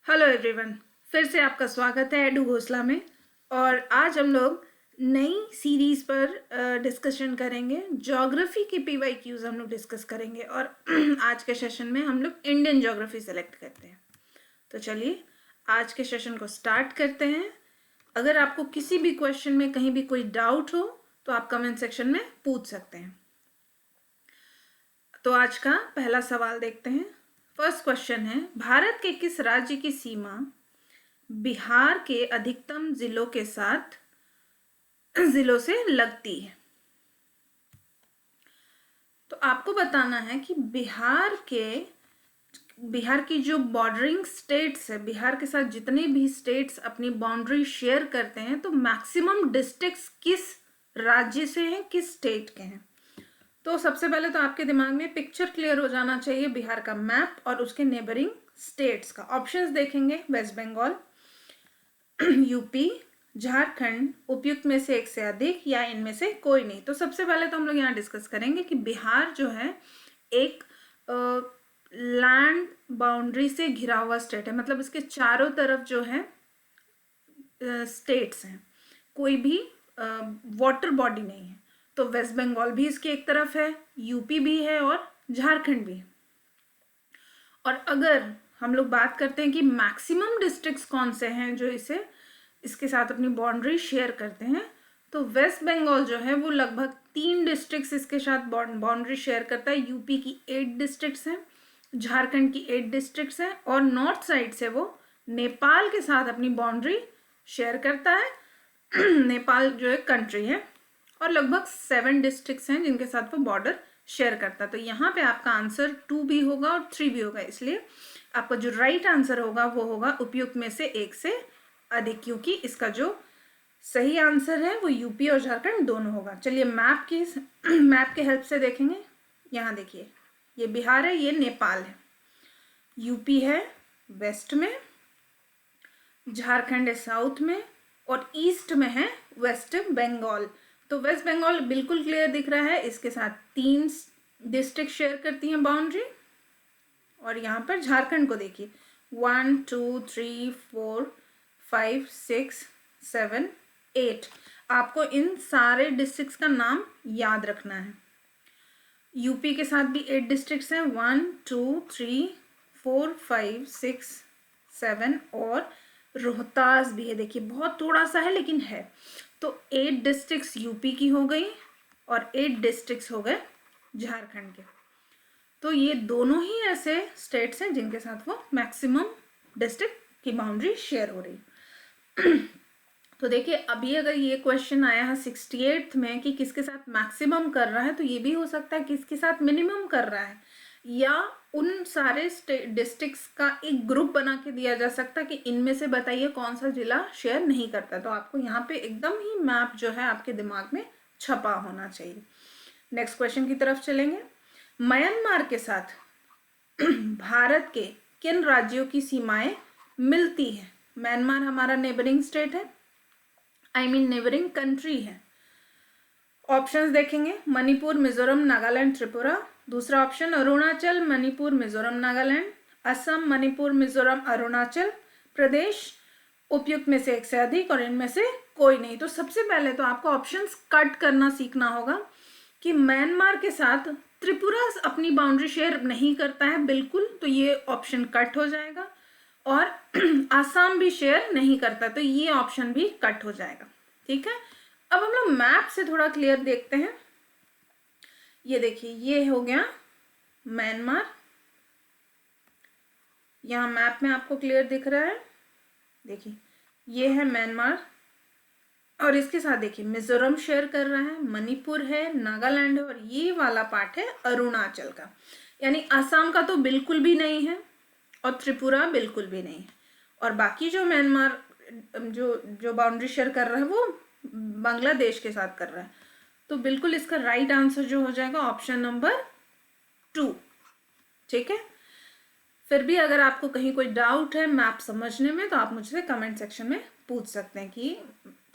Hello everyone, फिर से आपका स्वागत है एडू घोसला में। और आज हम लोग नई सीरीज पर डिस्कशन करेंगे। ज्योग्राफी के पीवाईक्यूज हम लोग डिस्कस करेंगे और आज के सेशन में हम लोग इंडियन ज्योग्राफी सेलेक्ट करते हैं। तो चलिए आज के सेशन को स्टार्ट करते हैं। अगर आपको किसी भी क्वेश्चन में कहीं भी कोई डाउट हो तो आप कमेंट सेक्शन में पूछ सकते हैं। तो आज का पहला सवाल देखते हैं। फर्स्ट क्वेश्चन है, भारत के किस राज्य की सीमा बिहार के अधिकतम जिलों से लगती है? तो आपको बताना है कि बिहार की जो बॉर्डरिंग स्टेट्स है, बिहार के साथ जितने भी स्टेट्स अपनी बाउंड्री शेयर करते हैं, तो मैक्सिमम डिस्ट्रिक्ट्स किस राज्य से हैं, किस स्टेट के हैं। तो सबसे पहले तो आपके दिमाग में पिक्चर क्लियर हो जाना चाहिए बिहार का मैप और उसके नेबरिंग स्टेट्स का। ऑप्शंस देखेंगे, वेस्ट बंगाल, यूपी, झारखंड, उपयुक्त में से एक से अधिक या इनमें से कोई नहीं। तो सबसे पहले तो हम लोग यहाँ डिस्कस करेंगे कि बिहार जो है एक लैंड बाउंड्री से घिरा हुआ स्टेट है, मतलब इसके चारों तरफ जो है स्टेट्स हैं, कोई भी वाटर बॉडी नहीं है। तो वेस्ट बंगाल भी इसकी एक तरफ है, यूपी भी है और झारखंड भी है। और अगर हम लोग बात करते हैं कि मैक्सिमम डिस्ट्रिक्ट्स कौन से हैं जो इसके साथ अपनी बाउंड्री शेयर करते हैं, तो वेस्ट बंगाल जो है वो लगभग 3 डिस्ट्रिक्ट्स इसके साथ बाउंड्री शेयर करता है। यूपी की 8 डिस्ट्रिक्ट्स हैं, झारखंड की 8 डिस्ट्रिक्ट्स हैं और नॉर्थ साइड से वो नेपाल के साथ अपनी बाउंड्री शेयर करता है। नेपाल जो एक कंट्री है और लगभग 7 डिस्ट्रिक्ट्स हैं जिनके साथ वो बॉर्डर शेयर करता है। तो यहाँ पे आपका आंसर 2 भी होगा और 3 भी होगा, इसलिए आपका जो राइट आंसर होगा वो होगा उपयुक्त में से एक से अधिक, क्योंकि इसका जो सही आंसर है वो यूपी और झारखंड दोनों होगा। चलिए मैप के हेल्प से देखेंगे। यहाँ देखिए, ये बिहार है, ये नेपाल है, यूपी है वेस्ट में, झारखंड है साउथ में और ईस्ट में है वेस्ट बंगाल। तो वेस्ट बंगाल बिल्कुल क्लियर दिख रहा है, इसके साथ 3 डिस्ट्रिक्ट शेयर करती हैं बाउंड्री। और यहाँ पर झारखंड को देखिए, 1 2 3 4 5 6 7 8। आपको इन सारे डिस्ट्रिक्ट्स का नाम याद रखना है। यूपी के साथ भी 8 डिस्ट्रिक्ट्स हैं, 1 2 3 4 5 6 7 और रोहतास भी है। देखिए बहुत थोड़ा सा है लेकिन है। तो 8 डिस्ट्रिक्ट्स यूपी की हो गई और 8 डिस्ट्रिक्ट्स हो गए झारखंड के। तो ये दोनों ही ऐसे स्टेट्स हैं जिनके साथ वो मैक्सिमम डिस्ट्रिक्ट की बाउंड्री शेयर हो रही। तो देखिए अभी अगर ये क्वेश्चन आया है 68th में कि किसके साथ मैक्सिमम कर रहा है, तो ये भी हो सकता है किसके साथ मिनिमम कर रहा है, या उन सारे डिस्ट्रिक्ट्स का एक ग्रुप बना के दिया जा सकता है कि इनमें से बताइए कौन सा जिला शेयर नहीं करता। तो आपको यहाँ पे एकदम ही मैप जो है आपके दिमाग में छपा होना चाहिए। नेक्स्ट क्वेश्चन की तरफ चलेंगे। म्यांमार के साथ भारत के किन राज्यों की सीमाएं मिलती हैं? म्यांमार हमारा नेबरिंग स्टेट है, नेबरिंग कंट्री है। ऑप्शंस देखेंगे, मणिपुर, मिजोरम, नागालैंड, त्रिपुरा। दूसरा ऑप्शन अरुणाचल, मणिपुर, मिजोरम, नागालैंड। असम, मणिपुर, मिजोरम, अरुणाचल प्रदेश, उपयुक्त में से एक से अधिक और इनमें से कोई नहीं। तो सबसे पहले तो आपको ऑप्शंस कट करना सीखना होगा कि म्यांमार के साथ त्रिपुरा अपनी बाउंड्री शेयर नहीं करता है बिल्कुल, तो ये ऑप्शन कट हो जाएगा। और आसाम भी शेयर नहीं करता, तो ये ऑप्शन भी कट हो जाएगा। ठीक है, अब हम लोग मैप से थोड़ा क्लियर देखते हैं। ये देखिए, ये हो गया म्यांमार, यहाँ मैप में आपको क्लियर दिख रहा है। देखिए ये है म्यांमार और इसके साथ देखिए मिजोरम शेयर कर रहा है, मणिपुर है, नागालैंड है और ये वाला पार्ट है अरुणाचल का। यानी आसाम का तो बिल्कुल भी नहीं है और त्रिपुरा बिल्कुल भी नहीं है। और बाकी जो म्यांमार जो बाउंड्री शेयर कर रहा है वो बांग्लादेश के साथ कर रहा है। तो बिल्कुल इसका राइट आंसर जो हो जाएगा ऑप्शन नंबर 2। ठीक है, फिर भी अगर आपको कहीं कोई डाउट है मैप समझने में तो आप मुझसे कमेंट सेक्शन में पूछ सकते हैं कि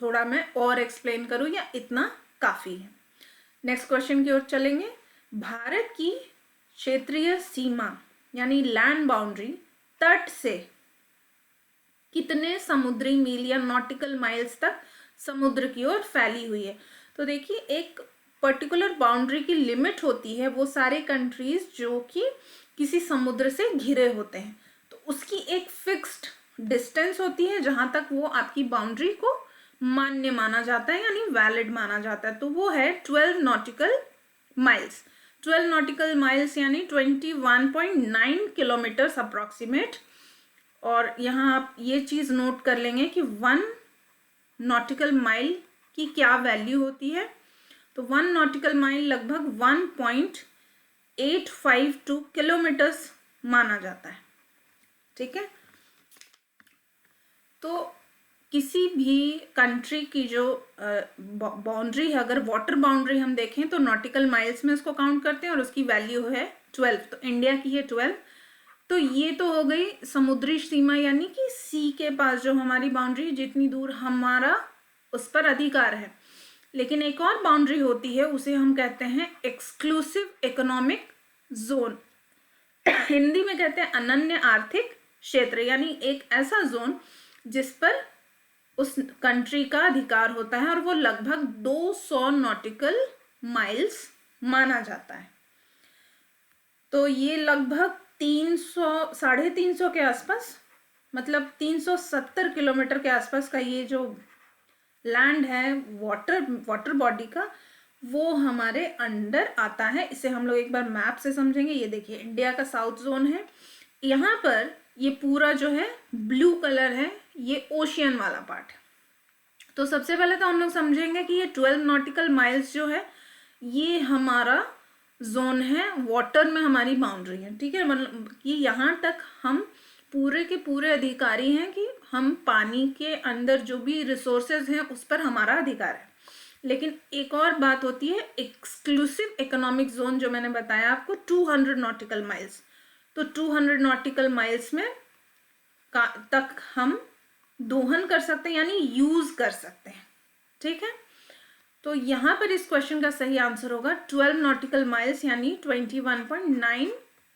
थोड़ा मैं और एक्सप्लेन करूं या इतना काफ़ी है। नेक्स्ट क्वेश्चन की ओर चलेंगे। भारत की क्षेत्रीय सीमा यानी लैंड बाउंड्री तट से कितने समुद्री मील या नॉटिकल माइल्स तक समुद्र की ओर फैली हुई है। तो देखिए एक पर्टिकुलर बाउंड्री की लिमिट होती है, वो सारे कंट्रीज जो कि किसी समुद्र से घिरे होते हैं, तो उसकी एक फिक्स्ड डिस्टेंस होती है जहां तक वो आपकी बाउंड्री को मान्य माना जाता है यानी वैलिड माना जाता है। तो वो है 12 नॉटिकल माइल्स। 12 नॉटिकल माइल्स यानी 21.9 किलोमीटर्स अप्रॉक्सीमेट। और यहाँ आप ये चीज़ नोट कर लेंगे कि 1 नॉटिकल माइल की क्या वैल्यू होती है। तो 1 नॉटिकल माइल लगभग 1.852 किलोमीटर्स माना जाता है। ठीक है, तो किसी भी कंट्री की जो बाउंड्री है, अगर वाटर बाउंड्री हम देखें तो नॉटिकल माइल्स में उसको काउंट करते हैं और उसकी वैल्यू है 12। तो इंडिया की है 12। तो ये तो हो गई समुद्री सीमा यानी कि सी के पास जो हमारी बाउंड्री, जितनी दूर हमारा उस पर अधिकार है। लेकिन एक और बाउंड्री होती है, उसे हम कहते हैं एक्सक्लूसिव इकोनॉमिक जोन। हिंदी में कहते हैं अनन्य आर्थिक क्षेत्र, यानी एक ऐसा जोन जिस पर उस कंट्री का अधिकार होता है और वो लगभग 200 नॉटिकल माइल्स माना जाता है। तो ये लगभग 300-350 के आसपास, मतलब 370 किलोमीटर के आसपास का ये जो लैंड है वाटर बॉडी का, वो हमारे अंडर आता है। इसे हम लोग एक बार मैप से समझेंगे। ये देखिए इंडिया का साउथ जोन है, यहाँ पर ये पूरा जो है ब्लू कलर है, ये ओशियन वाला पार्ट है। तो सबसे पहले तो हम लोग समझेंगे कि ये 12 नॉटिकल माइल्स जो है ये हमारा जोन है, वाटर में हमारी बाउंड्री है। ठीक है, मतलब कि यहाँ तक हम पूरे के पूरे अधिकारी हैं कि हम पानी के अंदर जो भी रिसोर्सेज हैं उस पर हमारा अधिकार है। लेकिन एक और बात होती है एक्सक्लूसिव इकोनॉमिक जोन, जो मैंने बताया आपको 200 नॉटिकल माइल्स। तो 200 नॉटिकल माइल्स में तक हम दोहन कर सकते हैं यानी यूज कर सकते हैं। ठीक है, तो यहाँ पर इस क्वेश्चन का सही आंसर होगा 12 नॉटिकल माइल्स यानी 21.9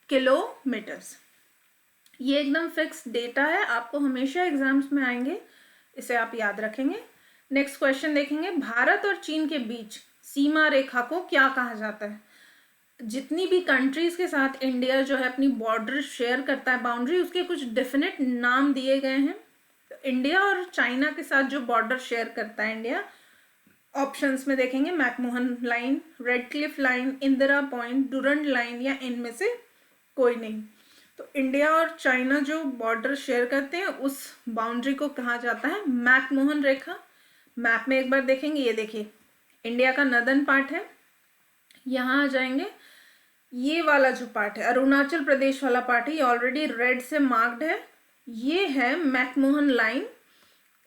किलोमीटर्स। ये एकदम फिक्स डेटा है, आपको हमेशा एग्जाम्स में आएंगे, इसे आप याद रखेंगे। नेक्स्ट क्वेश्चन देखेंगे, भारत और चीन के बीच सीमा रेखा को क्या कहा जाता है। जितनी भी कंट्रीज के साथ इंडिया जो है अपनी बॉर्डर शेयर करता है, बाउंड्री, उसके कुछ डेफिनेट नाम दिए गए हैं। तो इंडिया और चाइना के साथ जो बॉर्डर शेयर करता है इंडिया, ऑप्शंस में देखेंगे McMahon line, red Cliff line, Indira point, Durand line या इनमें से कोई नहीं। तो इंडिया और चाइना जो बॉर्डर शेयर करते हैं उस बाउंड्री को कहा जाता है मैकमोहन रेखा। मैप में एक बार देखेंगे, ये देखिए इंडिया का नदर्न पार्ट है, यहाँ आ जाएंगे, ये वाला जो पार्ट है अरुणाचल प्रदेश वाला पार्ट है, ये ऑलरेडी रेड से मार्क्ड है, ये है मैकमोहन लाइन,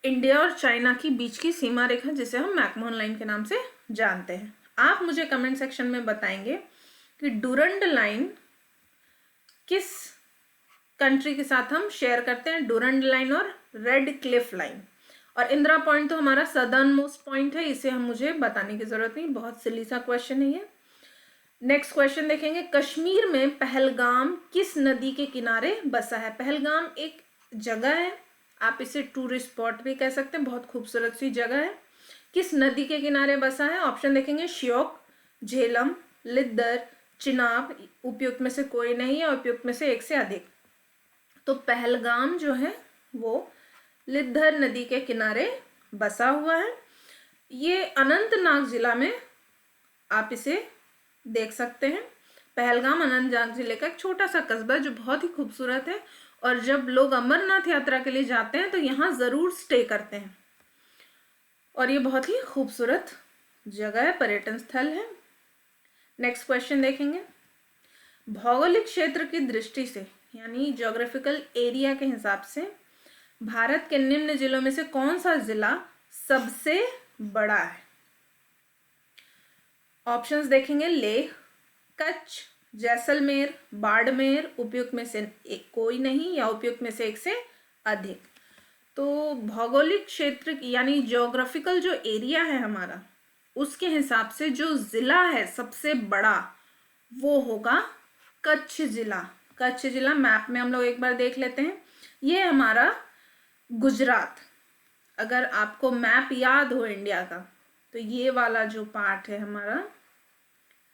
इंडिया और चाइना की बीच की सीमा रेखा जिसे हम मैकमोहन लाइन के नाम से जानते हैं। आप मुझे कमेंट सेक्शन में बताएंगे कि डूरंड लाइन किस कंट्री के साथ हम शेयर करते हैं, डूरंड लाइन और रेड क्लिफ लाइन। और इंदिरा पॉइंट तो हमारा सदर्न मोस्ट पॉइंट है, इसे हम मुझे बताने की जरूरत नहीं, बहुत सिली सा क्वेश्चन है ये। नेक्स्ट क्वेश्चन देखेंगे, कश्मीर में पहलगाम किस नदी के किनारे बसा है। पहलगाम एक जगह है, आप इसे टूरिस्ट स्पॉट भी कह सकते हैं, बहुत खूबसूरत सी जगह है। किस नदी के किनारे बसा है, ऑप्शन देखेंगे श्योक, झेलम, लिद्दर, चिनाब, उपयुक्त में से कोई नहीं है, उपयुक्त में से एक से अधिक। तो पहलगाम जो है वो लिद्दर नदी के किनारे बसा हुआ है। ये अनंतनाग जिला में आप इसे देख सकते हैं। पहलगाम अनंतनाग जिले का एक छोटा सा कस्बा है जो बहुत ही खूबसूरत है, और जब लोग अमरनाथ यात्रा के लिए जाते हैं तो यहाँ ज़रूर स्टे करते हैं, और ये बहुत ही खूबसूरत जगह है, पर्यटन स्थल है। नेक्स्ट क्वेश्चन देखेंगे, भौगोलिक क्षेत्र की दृष्टि से यानी ज्योग्राफिकल एरिया के हिसाब से भारत के निम्न जिलों में से कौन सा जिला सबसे बड़ा है। ऑप्शंस देखेंगे लेह, कच्छ, जैसलमेर, बाड़मेर, उपयुक्त में से एक कोई नहीं या उपयुक्त में से एक से अधिक। तो भौगोलिक क्षेत्र यानी ज्योग्राफिकल जो एरिया है हमारा, उसके हिसाब से जो जिला है सबसे बड़ा वो होगा कच्छ जिला। कच्छ जिला मैप में हम लोग एक बार देख लेते हैं, ये हमारा गुजरात। अगर आपको मैप याद हो इंडिया का, तो ये वाला जो पार्ट है हमारा,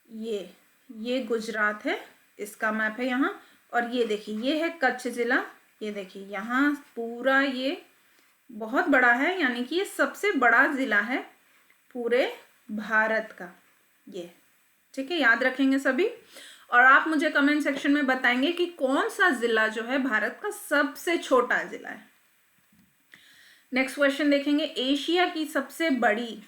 ये गुजरात है, इसका मैप है यहाँ। और ये देखिए ये है कच्छ जिला, ये देखिए यहाँ पूरा ये बहुत बड़ा है, यानी कि ये सबसे बड़ा जिला है पूरे भारत का ये। ठीक है, याद रखेंगे सभी। और आप मुझे कमेंट सेक्शन में बताएंगे कि कौन सा जिला जो है भारत का सबसे छोटा जिला है। नेक्स्ट क्वेश्चन देखेंगे, एशिया की सबसे बड़ी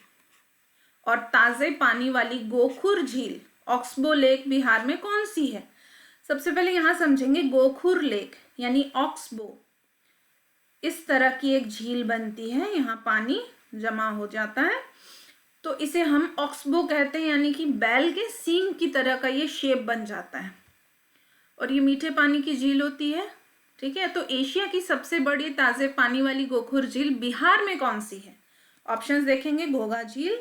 और ताजे पानी वाली गोखुर झील ऑक्सबो लेक बिहार में कौन सी है? सबसे पहले यहां समझेंगे, गोखुर लेक यानी ऑक्सबो इस तरह की एक झील बनती है, यहाँ पानी जमा हो जाता है तो इसे हम ऑक्सबो कहते हैं, यानी कि बैल के सींग की तरह का ये शेप बन जाता है और ये मीठे पानी की झील होती है। ठीक है, तो एशिया की सबसे बड़ी ताजे पानी वाली गोखुर झील बिहार में कौन सी है? ऑप्शंस देखेंगे, घोघा झील,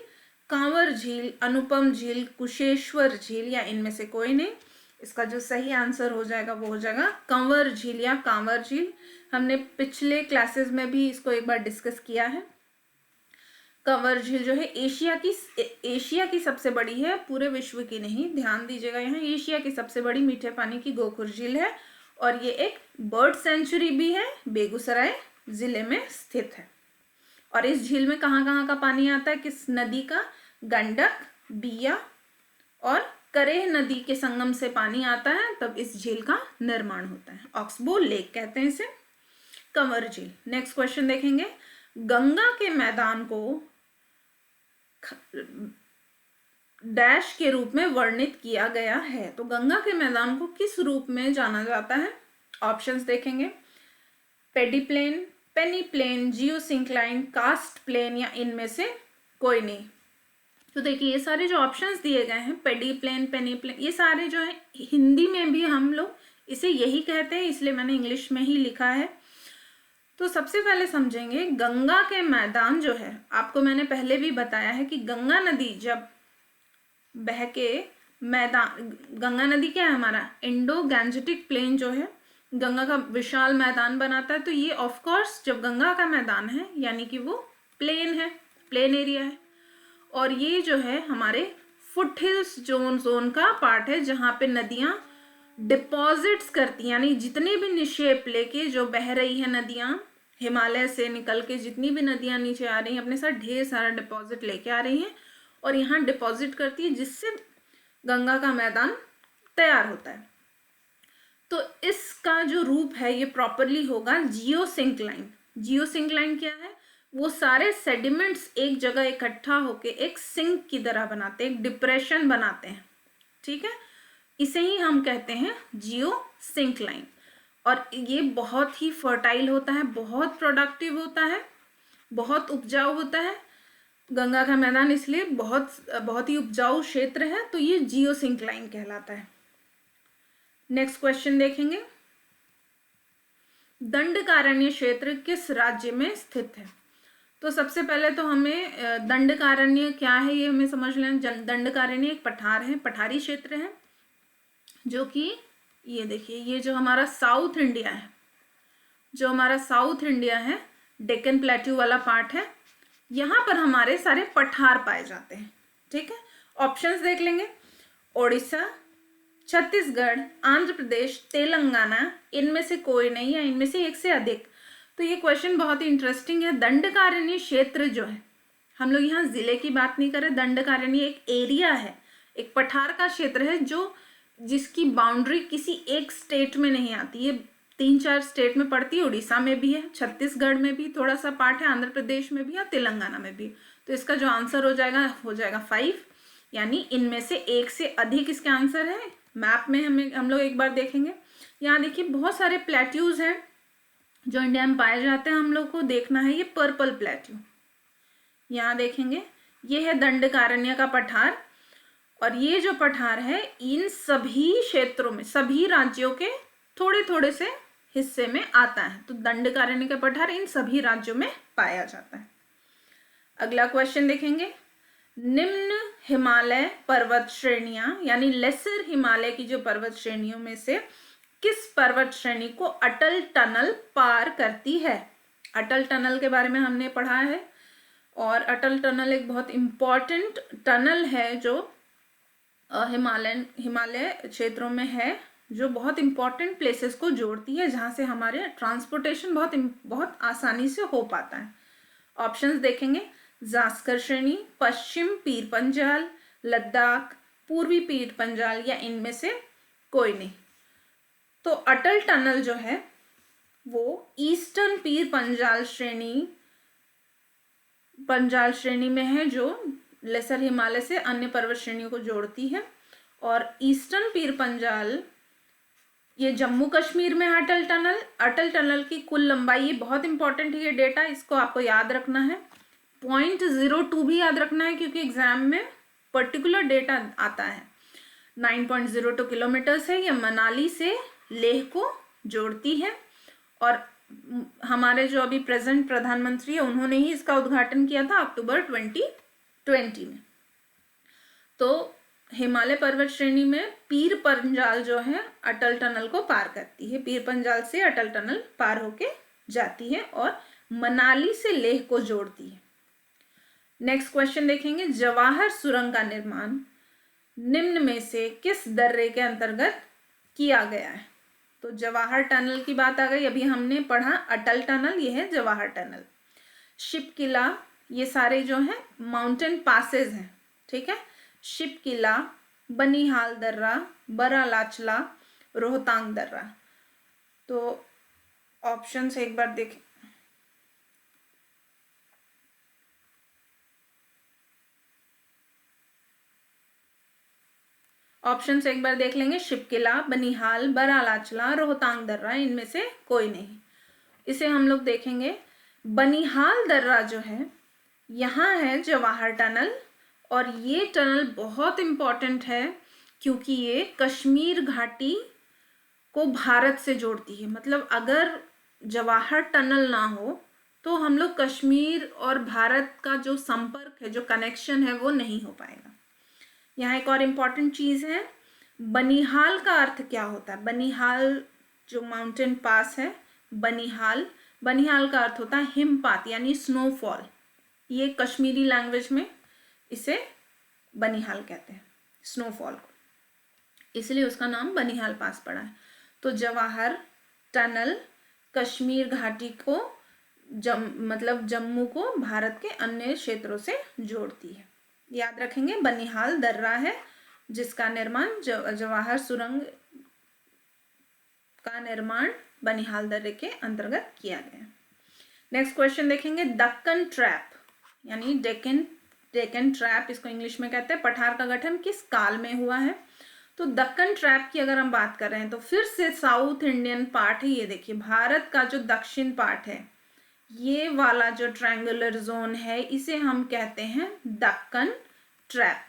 कांवर झील, अनुपम झील, कुशेश्वर झील या इनमें से कोई नहीं। इसका जो सही आंसर हो जाएगा वो हो जाएगा कंवर झील या कांवर झील। हमने पिछले क्लासेस में भी इसको एक बार डिस्कस किया है। कंवर झील जो है एशिया की सबसे बड़ी है, पूरे विश्व की नहीं, ध्यान दीजिएगा, यहाँ एशिया की सबसे बड़ी मीठे पानी की गोखुर झील है और ये एक बर्ड सेंचुरी भी है, बेगूसराय जिले में स्थित है। और इस झील में कहाँ का पानी आता है, किस नदी का? गंडक, बिया और करेह नदी के संगम से पानी आता है, तब इस झील का निर्माण होता है। ऑक्सबो लेक कहते हैं इसे, कंवर झील। नेक्स्ट क्वेश्चन देखेंगे, गंगा के मैदान को डैश के रूप में वर्णित किया गया है, तो गंगा के मैदान को किस रूप में जाना जाता है? ऑप्शंस देखेंगे, पेडी प्लेन, पेनी प्लेन, जियोसिंक्लाइन, कास्ट प्लेन या इनमें से कोई नहीं। तो देखिए ये सारे जो ऑप्शंस दिए गए हैं, पेडी प्लेन, पेनी प्लेन, ये सारे जो है हिंदी में भी हम लोग इसे यही कहते हैं, इसलिए मैंने इंग्लिश में ही लिखा है। तो सबसे पहले समझेंगे, गंगा के मैदान जो है, आपको मैंने पहले भी बताया है कि गंगा नदी जब बह के मैदान, गंगा नदी क्या है हमारा इंडो गैंजेटिक प्लेन जो है, गंगा का विशाल मैदान बनाता है। तो ये ऑफ कोर्स जब गंगा का मैदान है यानी कि वो प्लेन है, प्लेन एरिया है। और ये जो है हमारे फुट हिल्स जोन का पार्ट है, जहाँ पे नदियाँ डिपॉजिट्स करती, यानी जितनी भी निक्षेप लेके जो बह रही है नदियाँ, हिमालय से निकल के जितनी भी नदियाँ नीचे आ रही हैं, अपने साथ ढेर सारा डिपॉजिट लेके आ रही हैं और यहाँ डिपॉजिट करती है, जिससे गंगा का मैदान तैयार होता है। तो इसका जो रूप है ये प्रॉपरली होगा जियोसिंक्लाइन। जियोसिंक्लाइन क्या है? वो सारे सेडिमेंट्स एक जगह इकट्ठा होके एक सिंक की तरह बनाते हैं, एक डिप्रेशन बनाते हैं। ठीक है, इसे ही हम कहते हैं जियोसिंक्लाइन। और ये बहुत ही फर्टाइल होता है, बहुत प्रोडक्टिव होता है, बहुत उपजाऊ होता है। गंगा का मैदान इसलिए बहुत ही उपजाऊ क्षेत्र है, तो ये जियोसिंक्लाइन कहलाता है। नेक्स्ट क्वेश्चन देखेंगे, दंडकारण्य क्षेत्र किस राज्य में स्थित है? तो सबसे पहले तो हमें दंडकारण्य क्या है ये हमें समझ लेना। दंडकारण्य एक पठार है, पठारी क्षेत्र है, जो कि ये देखिए ये जो हमारा साउथ इंडिया है, जो हमारा साउथ इंडिया है, डेक्कन प्लेट्यू वाला पार्ट है, यहाँ पर हमारे सारे पठार पाए जाते हैं। ठीक है, ऑप्शंस देख लेंगे, ओडिशा, छत्तीसगढ़, आंध्र प्रदेश, तेलंगाना, इनमें से कोई नहीं या इनमें से एक से अधिक। तो ये क्वेश्चन बहुत ही इंटरेस्टिंग है। दंडकारण्य क्षेत्र जो है, हम लोग यहाँ जिले की बात नहीं कर रहे, दंडकारण्य एक एरिया है, एक पठार का क्षेत्र है जो जिसकी बाउंड्री किसी एक स्टेट में नहीं आती, ये 3-4 स्टेट में पड़ती है। उड़ीसा में भी है, छत्तीसगढ़ में भी थोड़ा सा पार्ट है, आंध्र प्रदेश में भी और तेलंगाना में भी। तो इसका जो आंसर हो जाएगा 5, यानी इनमें से एक से अधिक इसका आंसर है। मैप में हम लोग एक बार देखेंगे, यहाँ देखिए बहुत सारे प्लेट्यूज हैं जो इंडिया में पाए जाते हैं, हम लोग को देखना है ये पर्पल प्लेट्यू। यहाँ देखेंगे ये है दंडकारण्य का पठार, और ये जो पठार है इन सभी क्षेत्रों में, सभी राज्यों के थोड़े थोड़े से हिस्से में आता है। तो दंडकारण्य का पठार इन सभी राज्यों में पाया जाता है। अगला क्वेश्चन देखेंगे, निम्न हिमालय पर्वत श्रेणियां यानी लेसर हिमालय की जो पर्वत श्रेणियों में से किस पर्वत श्रेणी को अटल टनल पार करती है? अटल टनल के बारे में हमने पढ़ा है, और अटल टनल एक बहुत इम्पॉर्टेंट टनल है जो हिमालय क्षेत्रों में है, जो बहुत इम्पॉर्टेंट प्लेसेस को जोड़ती है, जहाँ से हमारे ट्रांसपोर्टेशन बहुत आसानी से हो पाता है। ऑप्शंस देखेंगे, जास्कर श्रेणी, पश्चिम पीर पंजाल, लद्दाख, पूर्वी पीर पंजाल, या इनमें से कोई नहीं। तो अटल टनल जो है वो ईस्टर्न पीर पंजाल श्रेणी में है, जो लेसर हिमालय से अन्य पर्वत श्रेणियों को जोड़ती है। और ईस्टर्न पीर पंजाल ये जम्मू कश्मीर में है। अटल टनल की कुल लंबाई, ये बहुत इंपॉर्टेंट है ये डेटा, इसको आपको याद रखना है। 0.02 भी याद रखना है, क्योंकि एग्जाम में पर्टिकुलर डेटा आता है। 9.02 किलोमीटर्स है। ये मनाली से लेह को जोड़ती है, और हमारे जो अभी प्रेजेंट प्रधानमंत्री है उन्होंने ही इसका उद्घाटन किया था अक्टूबर 2020 में। तो हिमालय पर्वत श्रेणी में पीर पंजाल जो है अटल टनल को पार करती है। पीर पंजाल से अटल टनल पार होके जाती है और मनाली से लेह को जोड़ती है। नेक्स्ट क्वेश्चन देखेंगे, जवाहर सुरंग का निर्माण निम्न में से किस दर्रे के अंतर्गत किया गया है? तो जवाहर टनल की बात आ गई, अभी हमने पढ़ा अटल टनल, ये है जवाहर टनल। शिप किला, ये सारे जो हैं माउंटेन पासेस हैं, ठीक है। शिप किला, बनिहाल दर्रा, बरालाचला, रोहतांग दर्रा। तो ऑप्शंस एक बार देखें, ऑप्शंस एक बार देख लेंगे, शिपकिला, बनिहाल, बरालाचला, रोहतांग दर्रा, इनमें से कोई नहीं। इसे हम लोग देखेंगे, बनिहाल दर्रा जो है यहाँ है जवाहर टनल, और ये टनल बहुत इम्पॉर्टेंट है क्योंकि ये कश्मीर घाटी को भारत से जोड़ती है। मतलब अगर जवाहर टनल ना हो तो हम लोग कश्मीर और भारत का जो संपर्क है, जो कनेक्शन है, वो नहीं हो पाएगा। यहाँ एक और इम्पॉर्टेंट चीज़ है, बनिहाल का अर्थ क्या होता है? बनिहाल जो माउंटेन पास है, बनिहाल का अर्थ होता है हिमपात, यानी स्नोफॉल। ये कश्मीरी लैंग्वेज में इसे बनिहाल कहते हैं, स्नोफॉल को, इसलिए उसका नाम बनिहाल पास पड़ा है। तो जवाहर टनल कश्मीर घाटी को मतलब जम्मू को भारत के अन्य क्षेत्रों से जोड़ती है। याद रखेंगे, बनिहाल दर्रा है जिसका निर्माण जवाहर सुरंग का निर्माण बनिहाल दर्रे के अंतर्गत किया गया। नेक्स्ट क्वेश्चन देखेंगे, दक्कन ट्रैप यानी डेक्कन ट्रैप, इसको इंग्लिश में कहते हैं, पठार का गठन किस काल में हुआ है? तो दक्कन ट्रैप की अगर हम बात कर रहे हैं तो फिर से साउथ इंडियन पार्ट है, ये देखिए भारत का जो दक्षिण पार्ट है, ये वाला जो ट्रायंगुलर जोन है, इसे हम कहते हैं दक्कन ट्रैप।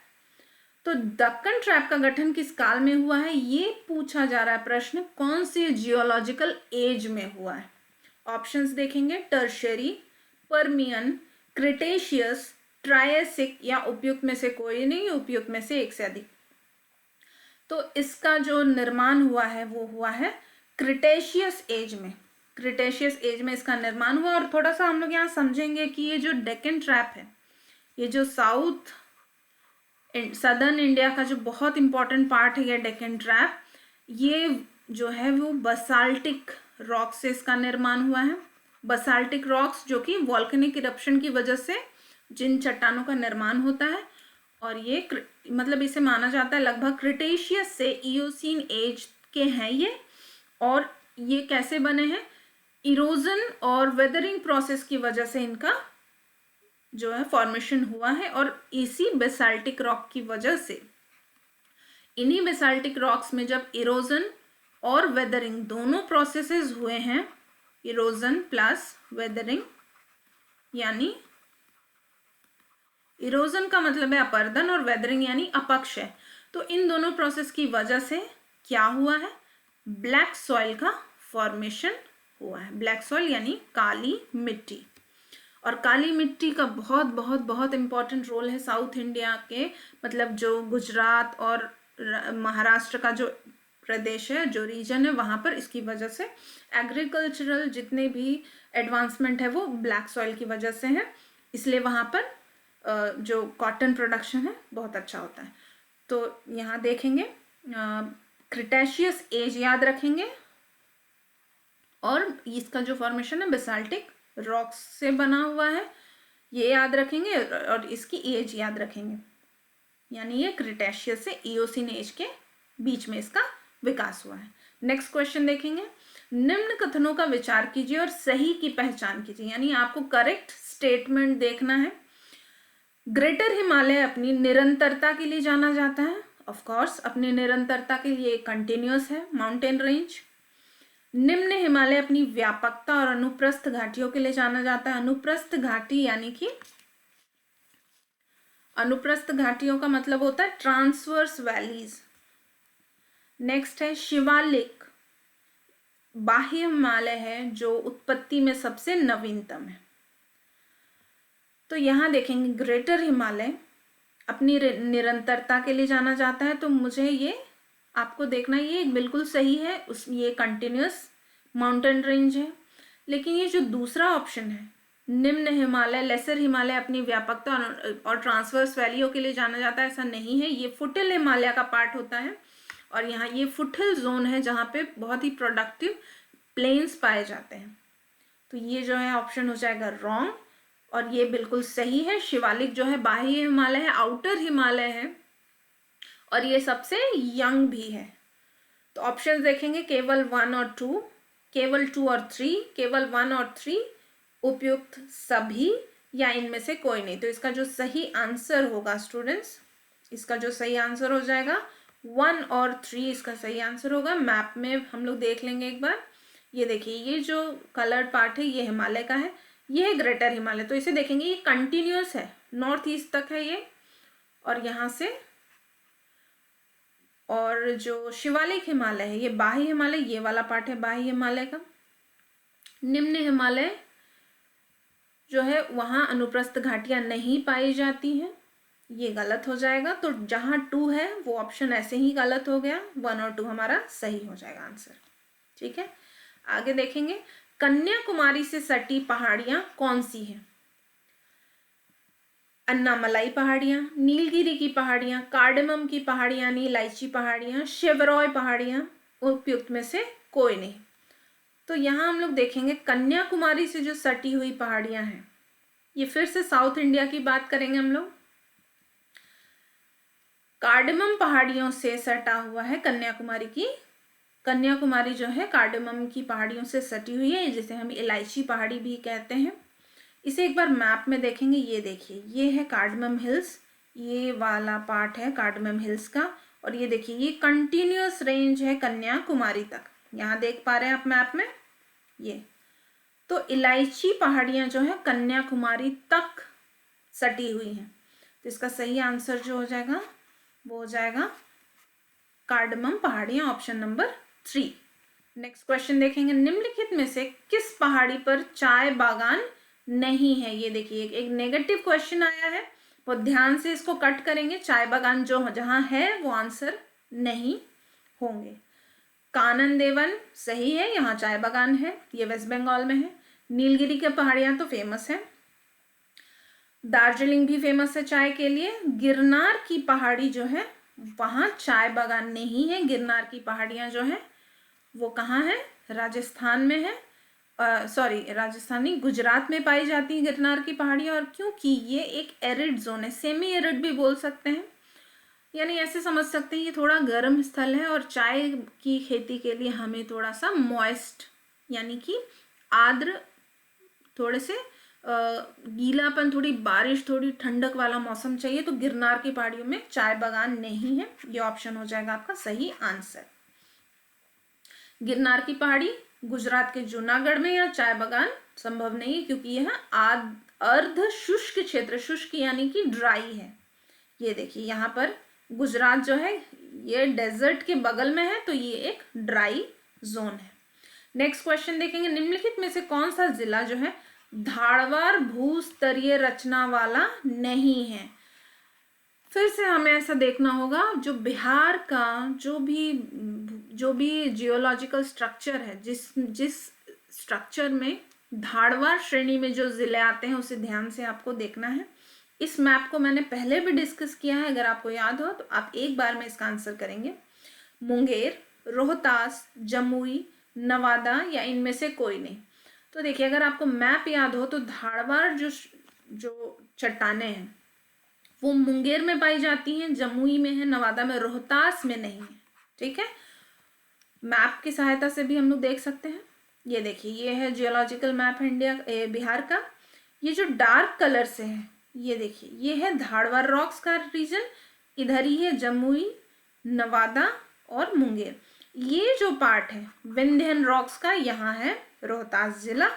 तो दक्कन ट्रैप का गठन किस काल में हुआ है, ये पूछा जा रहा है प्रश्न, कौन सी जियोलॉजिकल एज में हुआ है? ऑप्शंस देखेंगे, टर्शियरी, पर्मियन, क्रिटेशियस, ट्रायसिक, या उपयुक्त में से कोई नहीं, उपयुक्त में से एक से अधिक। तो इसका जो निर्माण हुआ है वो हुआ है क्रिटेशियस एज में। क्रिटेशियस एज में इसका निर्माण हुआ। और थोड़ा सा हम लोग यहाँ समझेंगे कि ये जो डेक्कन ट्रैप है, ये जो सदर्न इंडिया का जो बहुत इंपॉर्टेंट पार्ट है, ये डेक्कन ट्रैप, ये जो है वो बसाल्टिक रॉक से इसका निर्माण हुआ है। बसाल्टिक रॉक्स जो कि वॉल्केनिक इरप्शन की वजह से जिन चट्टानों का निर्माण होता है, और ये मतलब इसे माना जाता है लगभग क्रिटेशियस से इयोसीन एज के हैं ये। और ये कैसे बने हैं? इरोजन और वेदरिंग प्रोसेस की वजह से इनका जो है फॉर्मेशन हुआ है। और इसी बेसाल्टिक रॉक की वजह से, इन्हीं बेसाल्टिक रॉक्स में जब इरोजन और वेदरिंग दोनों प्रोसेसेस हुए हैं, इरोजन प्लस वेदरिंग, यानी इरोजन का मतलब है अपर्दन और वेदरिंग यानी अपक्ष है, तो इन दोनों प्रोसेस की वजह से क्या हुआ है? ब्लैक सॉइल का फॉर्मेशन हुआ है। ब्लैक सॉइल यानी काली मिट्टी। और काली मिट्टी का बहुत बहुत बहुत इम्पॉर्टेंट रोल है साउथ इंडिया के, मतलब जो गुजरात और महाराष्ट्र का जो प्रदेश है, जो रीजन है वहाँ पर, इसकी वजह से एग्रीकल्चरल जितने भी एडवांसमेंट है वो ब्लैक सॉइल की वजह से है, इसलिए वहाँ पर जो कॉटन प्रोडक्शन है बहुत अच्छा होता है। तो यहाँ देखेंगे क्रिटेशियस एज याद रखेंगे, और इसका जो फॉर्मेशन है बेसाल्टिक रॉक्स से बना हुआ है, ये याद रखेंगे, और इसकी एज याद रखेंगे, यानी ये क्रिटेशियस से इयोसीन एज के बीच में इसका विकास हुआ है। नेक्स्ट क्वेश्चन देखेंगे, निम्न कथनों का विचार कीजिए और सही की पहचान कीजिए, यानी आपको करेक्ट स्टेटमेंट देखना है। ग्रेटर हिमालय अपनी निरंतरता के लिए जाना जाता है, ऑफ कोर्स अपनी निरंतरता के लिए कंटिन्यूअस है माउंटेन रेंज। निम्न हिमालय अपनी व्यापकता और अनुप्रस्थ घाटियों के लिए जाना जाता है। अनुप्रस्थ घाटी यानी कि अनुप्रस्थ घाटियों का मतलब होता है ट्रांसवर्स वैलीज। नेक्स्ट है शिवालिक, बाह्य हिमालय है जो उत्पत्ति में सबसे नवीनतम है। तो यहाँ देखेंगे ग्रेटर हिमालय अपनी निरंतरता के लिए जाना जाता है, तो मुझे ये आपको देखना ये बिल्कुल सही है, ये कंटिन्यूअस माउंटेन रेंज है। लेकिन ये जो दूसरा ऑप्शन है निम्न हिमालय, लेसर हिमालय अपनी व्यापकता और ट्रांसवर्स वैलियों के लिए जाना जाता है, ऐसा नहीं है, ये फुटहिल हिमालय का पार्ट होता है, और यहाँ ये फुटहिल जोन है जहाँ पे बहुत ही प्रोडक्टिव प्लेन्स पाए जाते हैं। तो ये जो है ऑप्शन हो जाएगा रॉन्ग, और ये बिल्कुल सही है। शिवालिक जो है बाह्य हिमालय है, आउटर हिमालय है, और ये सबसे यंग भी है। तो ऑप्शन देखेंगे केवल 1 और 2, केवल 2 और 3, केवल 1 और 3, उपयुक्त सभी, या इनमें से कोई नहीं। तो इसका जो सही आंसर होगा स्टूडेंट्स, इसका जो सही आंसर हो जाएगा 1 और 3 इसका सही आंसर होगा। मैप में हम लोग देख लेंगे एक बार, ये देखिए ये जो कलर्ड पार्ट है ये हिमालय का है, ये है ग्रेटर हिमालय। तो इसे देखेंगे ये कंटिन्यूअस है, नॉर्थ ईस्ट तक है ये, और यहाँ से, और जो शिवालिक हिमालय है ये बाह्य हिमालय, ये वाला पार्ट है बाह्य हिमालय का। निम्न हिमालय जो है वहाँ अनुप्रस्थ घाटियाँ नहीं पाई जाती हैं, ये गलत हो जाएगा। तो जहाँ 2 है वो ऑप्शन ऐसे ही गलत हो गया, 1 और 2 हमारा सही हो जाएगा आंसर। ठीक है, आगे देखेंगे कन्याकुमारी से सटी पहाड़ियाँ कौन सी हैं? अन्नामलाई पहाड़ियाँ, नीलगिरी की पहाड़ियाँ, कार्डेमम की पहाड़ियाँ यानी इलायची पहाड़ियाँ, शेवरॉय पहाड़ियाँ, उपयुक्त में से कोई नहीं। तो यहाँ हम लोग देखेंगे कन्याकुमारी से जो सटी हुई पहाड़ियाँ हैं, ये फिर से साउथ इंडिया की बात करेंगे हम लोग। कार्डेमम पहाड़ियों से सटा हुआ है कन्याकुमारी जो है कार्डेमम की पहाड़ियों से सटी हुई है, जिसे हम इलायची पहाड़ी भी कहते हैं। इसे एक बार मैप में देखेंगे, ये देखिए ये है कार्डेमम हिल्स, ये वाला पार्ट है कार्डेमम हिल्स का, और ये देखिए ये कंटिन्यूअस रेंज है कन्याकुमारी तक, यहाँ देख पा रहे हैं आप मैप में ये। तो इलायची पहाड़ियाँ जो है कन्याकुमारी तक सटी हुई हैं, तो इसका सही आंसर जो हो जाएगा वो हो जाएगा कार्डेमम पहाड़ियाँ, ऑप्शन नंबर 3। नेक्स्ट क्वेश्चन देखेंगे निम्नलिखित में से किस पहाड़ी पर चाय बागान नहीं है? ये देखिए एक नेगेटिव क्वेश्चन आया है, वो ध्यान से इसको कट करेंगे। चाय बागान जो जहाँ है वो आंसर नहीं होंगे। कानन देवन सही है, यहाँ चाय बागान है, ये वेस्ट बंगाल में है। नीलगिरी की पहाड़ियाँ तो फेमस है, दार्जिलिंग भी फेमस है चाय के लिए। गिरनार की पहाड़ी जो है वहाँ चाय बागान नहीं है, गिरनार की पहाड़ियाँ जो है वो कहाँ है? राजस्थान में है, राजस्थानी गुजरात में पाई जाती है गिरनार की पहाड़ियाँ। और क्योंकि ये एक एरिड जोन है, सेमी एरिड भी बोल सकते हैं, यानी ऐसे समझ सकते हैं ये थोड़ा गर्म स्थल है, और चाय की खेती के लिए हमें थोड़ा सा मॉइस्ट यानी कि आर्द्र, थोड़े से गीलापन, थोड़ी बारिश, थोड़ी ठंडक वाला मौसम चाहिए। तो गिरनार की पहाड़ियों में चाय बागान नहीं है, ये ऑप्शन हो जाएगा आपका सही आंसर। गिरनार की पहाड़ी गुजरात के जूनागढ़ में या चाय बागान संभव नहीं है, क्योंकि यह अर्ध शुष्क क्षेत्र, शुष्क यानी कि ड्राई है। ये देखिए यहाँ पर गुजरात जो है ये डेजर्ट के बगल में है, तो ये एक ड्राई जोन है। नेक्स्ट क्वेश्चन देखेंगे निम्नलिखित में से कौन सा जिला जो है धारवाड़ भूस्तरीय रचना वाला नहीं है? फिर से हमें ऐसा देखना होगा जो बिहार का जो भी जियोलॉजिकल स्ट्रक्चर है, जिस स्ट्रक्चर में धारवाड़ श्रेणी में जो जिले आते हैं उसे ध्यान से आपको देखना है। इस मैप को मैंने पहले भी डिस्कस किया है, अगर आपको याद हो तो आप एक बार में इसका आंसर करेंगे। मुंगेर, रोहतास, जमुई, नवादा या इनमें से कोई नहीं। तो देखिए, अगर आपको मैप याद हो तो धारवाड़ जो चट्टानें हैं वो मुंगेर में पाई जाती हैं, जमुई में है, नवादा में, रोहतास में नहीं है। ठीक है, मैप की सहायता से भी हम लोग देख सकते हैं। ये देखिए, ये है जियोलॉजिकल मैप है बिहार का। ये जो डार्क कलर से है, ये देखिए, ये है धारवाड़ रॉक्स का रीजन, इधर ही है जमुई, नवादा और मुंगेर। ये जो पार्ट है विंध्यन रॉक्स का, यहाँ है रोहतास जिला।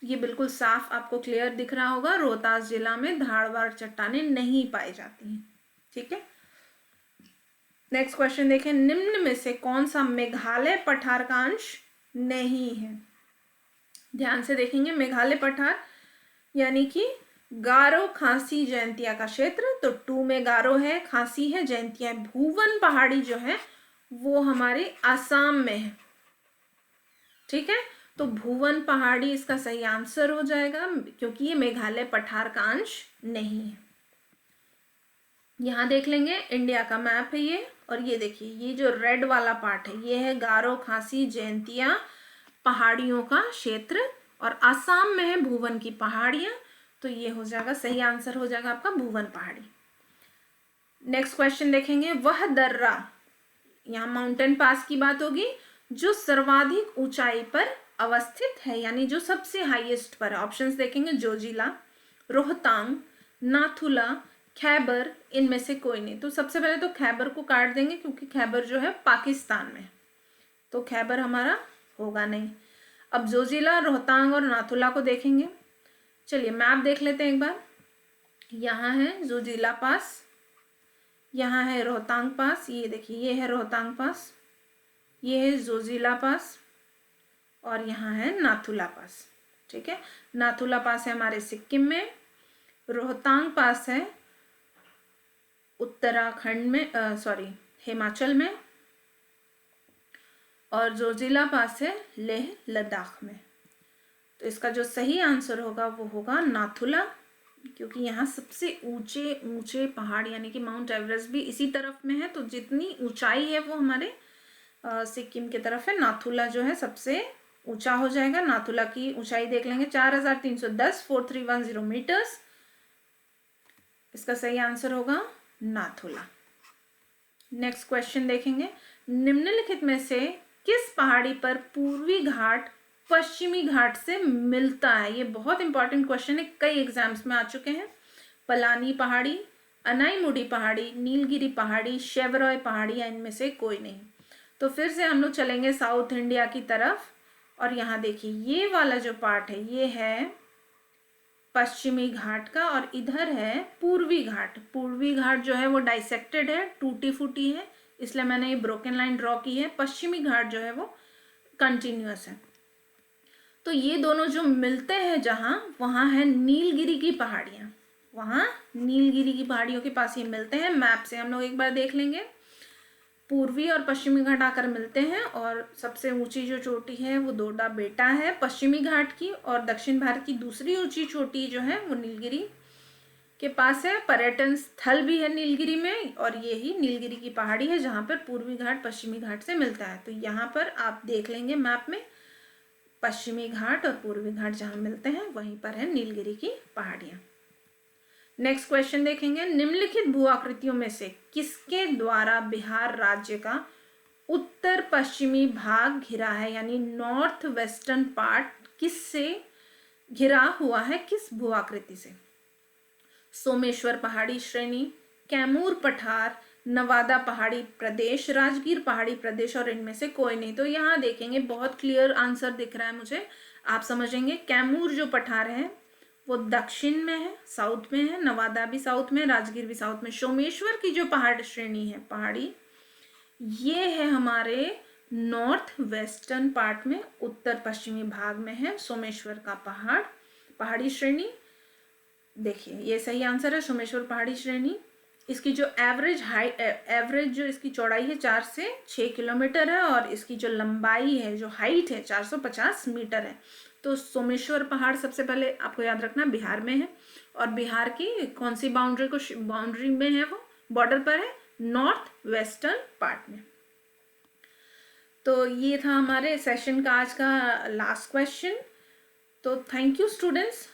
ये बिल्कुल साफ आपको क्लियर दिख रहा होगा, रोहतास जिला में धारवाड़ चट्टानें नहीं पाई जाती हैं। ठीक है, नेक्स्ट क्वेश्चन देखें, निम्न में से कौन सा मेघालय पठार का अंश नहीं है? ध्यान से देखेंगे, मेघालय पठार यानी कि गारो, खासी, जयंतिया का क्षेत्र। तो 2 में गारो है, खासी है, जयंतिया है। भुवन पहाड़ी जो है वो हमारे आसाम में है। ठीक है, तो भुवन पहाड़ी इसका सही आंसर हो जाएगा, क्योंकि ये मेघालय पठार का अंश नहीं है। यहाँ देख लेंगे, इंडिया का मैप है ये, और ये देखिए, ये जो रेड वाला पार्ट है ये है गारो, खासी, जयंतिया पहाड़ियों का क्षेत्र, और आसाम में है भुवन की पहाड़ियां। तो ये हो जाएगा, सही आंसर हो जाएगा आपका भुवन पहाड़ी। नेक्स्ट क्वेश्चन देखेंगे, वह दर्रा, यहाँ माउंटेन पास की बात होगी, जो सर्वाधिक ऊंचाई पर अवस्थित है, यानी जो सबसे हाईएस्ट पर है। ऑप्शंस देखेंगे, जोजिला, रोहतांग, नाथुला, खैबर, इनमें से कोई नहीं। तो सबसे पहले तो खैबर को काट देंगे, क्योंकि खैबर जो है पाकिस्तान में, तो खैबर हमारा होगा नहीं। अब जोजिला, रोहतांग और नाथुला को देखेंगे। चलिए मैप देख लेते हैं एक बार। यहाँ है जोजिला पास, यहाँ है रोहतांग पास, ये देखिए, ये है रोहतांग पास, ये है जोजिला पास, और यहाँ है नाथुला पास। ठीक है, नाथुला पास है हमारे सिक्किम में, रोहतांग पास है उत्तराखंड में, हिमाचल में, और जोजिला पास है लेह लद्दाख में। तो इसका जो सही आंसर होगा वो होगा नाथुला, क्योंकि यहाँ सबसे ऊंचे ऊंचे पहाड़ यानी कि माउंट एवरेस्ट भी इसी तरफ में है, तो जितनी ऊंचाई है वो हमारे सिक्किम की तरफ है। नाथुला जो है सबसे ऊंचा हो जाएगा। नाथुला की ऊंचाई देख लेंगे, 4310 4310 मीटर्स। इसका सही आंसर होगा नाथुला। नेक्स्ट क्वेश्चन देखेंगे, निम्नलिखित में से किस पहाड़ी पर पूर्वी घाट पश्चिमी घाट से मिलता है? ये बहुत इंपॉर्टेंट क्वेश्चन है, कई एग्जाम्स में आ चुके हैं। पलानी पहाड़ी, अनाईमुडी पहाड़ी, नीलगिरी पहाड़ी, शेवरॉय पहाड़ी, या इनमें से कोई नहीं। तो फिर से हम लोग चलेंगे साउथ इंडिया की तरफ, और यहाँ देखिए, ये वाला जो पार्ट है ये है पश्चिमी घाट का, और इधर है पूर्वी घाट। पूर्वी घाट जो है वो डाइसेक्टेड है, टूटी फूटी है, इसलिए मैंने ये ब्रोकन लाइन ड्रॉ की है। पश्चिमी घाट जो है वो कंटिन्यूअस है। तो ये दोनों जो मिलते हैं जहाँ, वहाँ है नीलगिरी की पहाड़ियाँ, वहाँ नीलगिरी की पहाड़ियों के पास ये मिलते हैं। मैप से हम लोग एक बार देख लेंगे, पूर्वी और पश्चिमी घाट आकर मिलते हैं, और सबसे ऊंची जो चोटी है वो डोडा बेटा है पश्चिमी घाट की, और दक्षिण भारत की दूसरी ऊंची चोटी जो है वो नीलगिरी के पास है। पर्यटन स्थल भी है नीलगिरी में, और ये ही नीलगिरी की पहाड़ी है जहाँ पर पूर्वी घाट पश्चिमी घाट से मिलता है। तो यहाँ पर आप देख लेंगे मैप में, पश्चिमी घाट और पूर्वी घाट जहाँ मिलते हैं वहीं पर है नीलगिरी की पहाड़ियाँ। नेक्स्ट क्वेश्चन देखेंगे, निम्नलिखित भू आकृतियों में से किसके द्वारा बिहार राज्य का उत्तर पश्चिमी भाग घिरा है, यानी नॉर्थ वेस्टर्न पार्ट किससे घिरा हुआ है, किस भू आकृति से? सोमेश्वर पहाड़ी श्रेणी, कैमूर पठार, नवादा पहाड़ी प्रदेश, राजगीर पहाड़ी प्रदेश, और इनमें से कोई नहीं। तो यहाँ देखेंगे, बहुत क्लियर आंसर दिख रहा है मुझे, आप समझेंगे। कैमूर जो पठार है वो दक्षिण में है, साउथ में है, नवादा भी साउथ में, राजगीर भी साउथ में। सोमेश्वर की जो पहाड़ श्रेणी है, पहाड़ी, ये है हमारे नॉर्थ वेस्टर्न पार्ट में, उत्तर पश्चिमी भाग में है सोमेश्वर का पहाड़ी श्रेणी। देखिए, ये सही आंसर है, सोमेश्वर पहाड़ी श्रेणी। इसकी जो एवरेज जो इसकी चौड़ाई है 4 से 6 किलोमीटर है और इसकी जो लंबाई है, जो हाइट है 450 मीटर है। तो सोमेश्वर पहाड़ सबसे पहले आपको याद रखना बिहार में है, और बिहार की कौन सी बाउंड्री में है, वो बॉर्डर पर है, नॉर्थ वेस्टर्न पार्ट में। तो ये था हमारे सेशन का आज का लास्ट क्वेश्चन। तो थैंक यू स्टूडेंट्स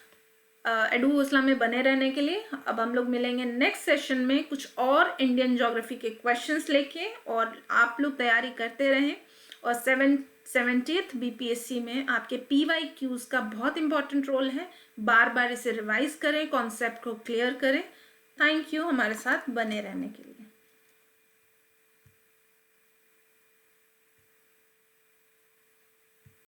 एडू घोसला में बने रहने के लिए। अब हम लोग मिलेंगे नेक्स्ट सेशन में कुछ और इंडियन ज्योग्राफी के क्वेश्चंस लेके, और आप लोग तैयारी करते रहें। और 70th BPSC में आपके PYQs का बहुत इंपॉर्टेंट रोल है, बार बार इसे रिवाइज करें, कॉन्सेप्ट को क्लियर करें। थैंक यू हमारे साथ बने रहने के लिए।